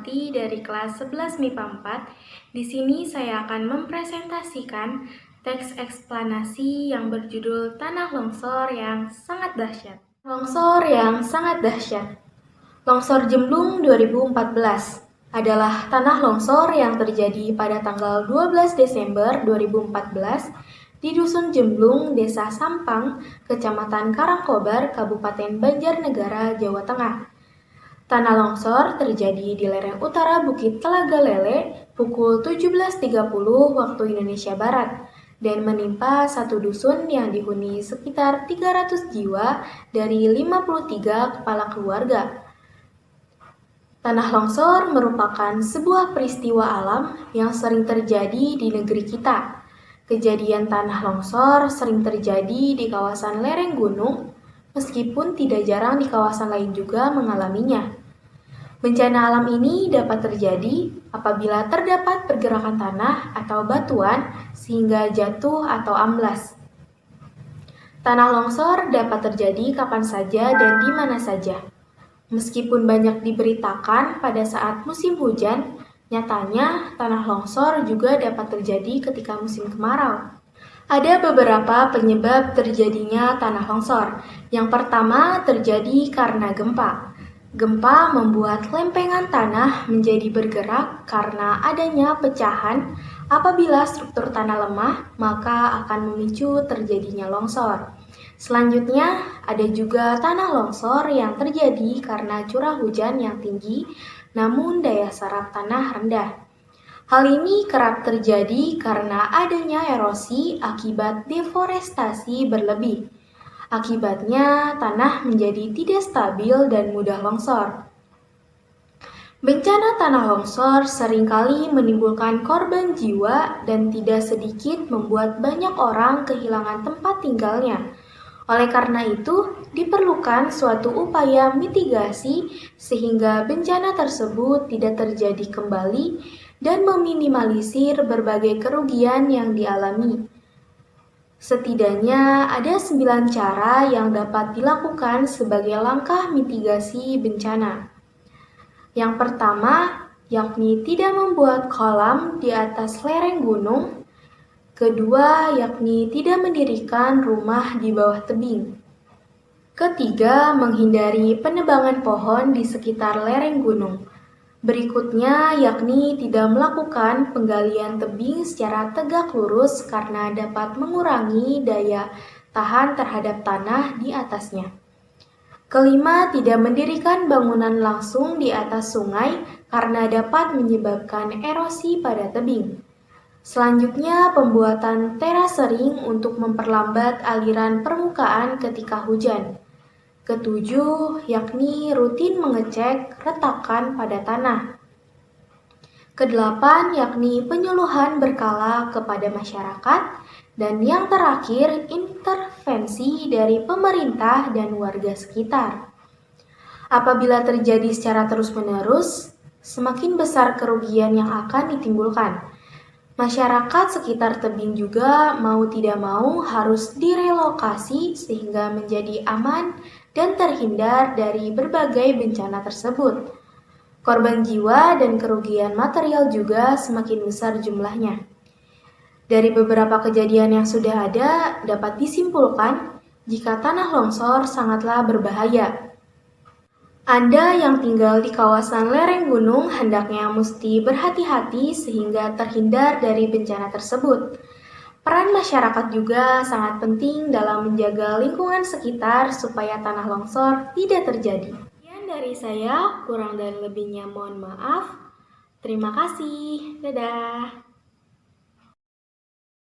Fatmawati dari kelas 11 MIPA 4. Di sini saya akan mempresentasikan teks eksplanasi yang berjudul Tanah Longsor yang Sangat Dahsyat. Longsor yang sangat dahsyat. Longsor Jemblung 2014 adalah tanah longsor yang terjadi pada tanggal 12 Desember 2014 di Dusun Jemblung, Desa Sampang, Kecamatan Karangkobar, Kabupaten Banjarnegara, Jawa Tengah. Tanah longsor terjadi di lereng utara Bukit Telaga Lele pukul 17.30 waktu Indonesia Barat dan menimpa satu dusun yang dihuni sekitar 300 jiwa dari 53 kepala keluarga. Tanah longsor merupakan sebuah peristiwa alam yang sering terjadi di negeri kita. Kejadian tanah longsor sering terjadi di kawasan lereng gunung, meskipun tidak jarang di kawasan lain juga mengalaminya. Bencana alam ini dapat terjadi apabila terdapat pergerakan tanah atau batuan sehingga jatuh atau amblas. Tanah longsor dapat terjadi kapan saja dan di mana saja. Meskipun banyak diberitakan pada saat musim hujan, nyatanya tanah longsor juga dapat terjadi ketika musim kemarau. Ada beberapa penyebab terjadinya tanah longsor. Yang pertama terjadi karena gempa. Gempa membuat lempengan tanah menjadi bergerak karena adanya pecahan. Apabila struktur tanah lemah, maka akan memicu terjadinya longsor. Selanjutnya, ada juga tanah longsor yang terjadi karena curah hujan yang tinggi, namun daya serap tanah rendah. Hal ini kerap terjadi karena adanya erosi akibat deforestasi berlebih. Akibatnya, tanah menjadi tidak stabil dan mudah longsor. Bencana tanah longsor seringkali menimbulkan korban jiwa dan tidak sedikit membuat banyak orang kehilangan tempat tinggalnya. Oleh karena itu, diperlukan suatu upaya mitigasi sehingga bencana tersebut tidak terjadi kembali dan meminimalisir berbagai kerugian yang dialami. Setidaknya ada 9 cara yang dapat dilakukan sebagai langkah mitigasi bencana. Yang pertama, yakni tidak membuat kolam di atas lereng gunung. Kedua, yakni tidak mendirikan rumah di bawah tebing. Ketiga, menghindari penebangan pohon di sekitar lereng gunung. Berikutnya, yakni tidak melakukan penggalian tebing secara tegak lurus karena dapat mengurangi daya tahan terhadap tanah di atasnya. Kelima, tidak mendirikan bangunan langsung di atas sungai karena dapat menyebabkan erosi pada tebing. Selanjutnya, pembuatan terasering untuk memperlambat aliran permukaan ketika hujan. Ketujuh, yakni rutin mengecek retakan pada tanah. Kedelapan, yakni penyuluhan berkala kepada masyarakat. Dan yang terakhir, intervensi dari pemerintah dan warga sekitar. Apabila terjadi secara terus-menerus, semakin besar kerugian yang akan ditimbulkan. Masyarakat sekitar tebing juga mau tidak mau harus direlokasi sehingga menjadi aman dan terhindar dari berbagai bencana tersebut. Korban jiwa dan kerugian material juga semakin besar jumlahnya. Dari beberapa kejadian yang sudah ada, dapat disimpulkan jika tanah longsor sangatlah berbahaya. Anda yang tinggal di kawasan lereng gunung hendaknya mesti berhati-hati sehingga terhindar dari bencana tersebut. Peran masyarakat juga sangat penting dalam menjaga lingkungan sekitar supaya tanah longsor tidak terjadi. Sekian dari saya, kurang dan lebihnya mohon maaf. Terima kasih. Dadah.